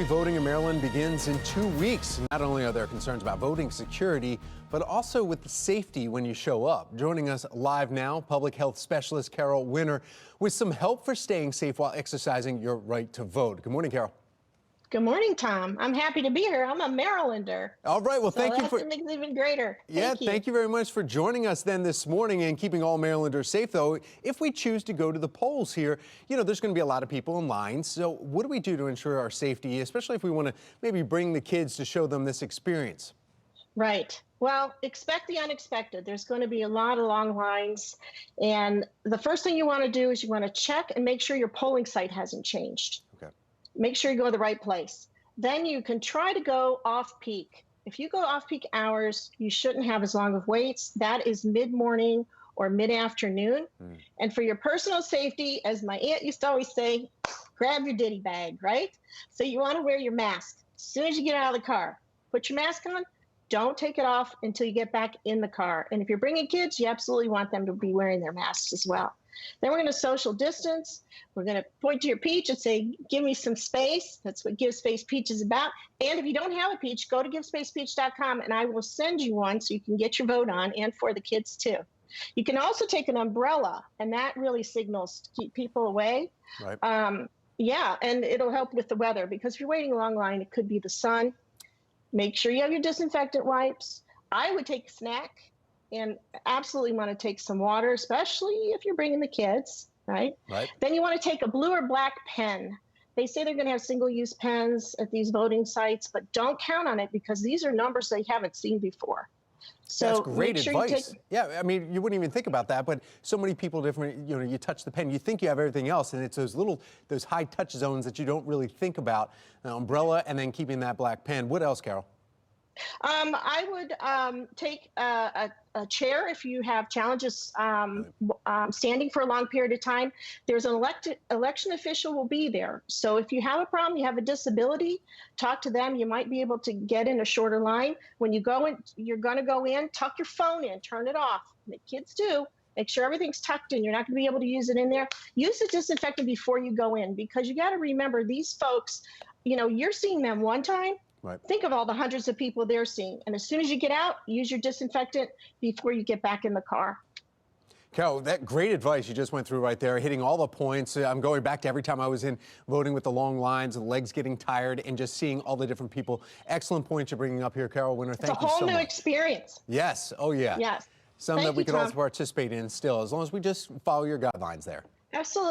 Voting in Maryland begins in 2 weeks. Not only are there concerns about voting security, but also with the safety when you show up. Joining us live now, public health specialist Carol Winter with some help for staying safe while exercising your right to vote. Good morning, Carol. Good morning, Tom. I'm happy to be here. I'm a Marylander. All right. Well, thank you for. That makes it even greater. Thank you very much for joining us then this morning and keeping all Marylanders safe, though. If we choose to go to the polls here, there's going to be a lot of people in line. So what do we do to ensure our safety, especially if we want to maybe bring the kids to show them this experience? Right. Well, expect the unexpected. There's going to be a lot of long lines. And the first thing you want to do is you want to check and make sure your polling site hasn't changed. Okay. Make sure you go to the right place. Then you can try to go off-peak. If you go off-peak hours, you shouldn't have as long of waits. That is mid-morning or mid-afternoon. And for your personal safety, as my aunt used to always say, grab your ditty bag, right? So you want to wear your mask. As soon as you get out of the car, put your mask on. Don't take it off until you get back in the car. And if you're bringing kids, you absolutely want them to be wearing their masks as well. Then we're going to social distance. We're going to point to your peach and say, give me some space. That's what Give Space Peach is about. And if you don't have a peach, go to givespacepeach.com and I will send you one so you can get your vote on, and for the kids too. You can also take an umbrella, and that really signals to keep people away. Right. Yeah, and it'll help with the weather, because if you're waiting a long line, it could be the sun. Make sure you have your disinfectant wipes. I would take a snack and absolutely want to take some water, especially if you're bringing the kids, right? Right. Then you want to take a blue or black pen. They say they're going to have single-use pens at these voting sites, but don't count on it, because these are numbers they haven't seen before. So that's great sure advice. Yeah, I mean, you wouldn't even think about that, but so many people different, you touch the pen, you think you have everything else, and it's those high touch zones that you don't really think about. An umbrella and then keeping that black pen. What else, Carol? I would take a chair if you have challenges standing for a long period of time. There's an election official will be there. So if you have a problem, you have a disability, talk to them. You might be able to get in a shorter line. When you go in, you're going to go in, tuck your phone in, turn it off. The kids do. Make sure everything's tucked in. You're not going to be able to use it in there. Use the disinfectant before you go in, because you got to remember, these folks, you're seeing them one time. Right. Think of all the hundreds of people they're seeing. And as soon as you get out, use your disinfectant before you get back in the car. Carol, that great advice you just went through right there, hitting all the points. I'm going back to every time I was in voting with the long lines, the legs getting tired, and just seeing all the different people. Excellent points you're bringing up here, Carol Winter. Thank you so much. It's a whole new experience. Yes. Oh, yeah. Yes. Some that we could also participate in still, as long as we just follow your guidelines there. Absolutely.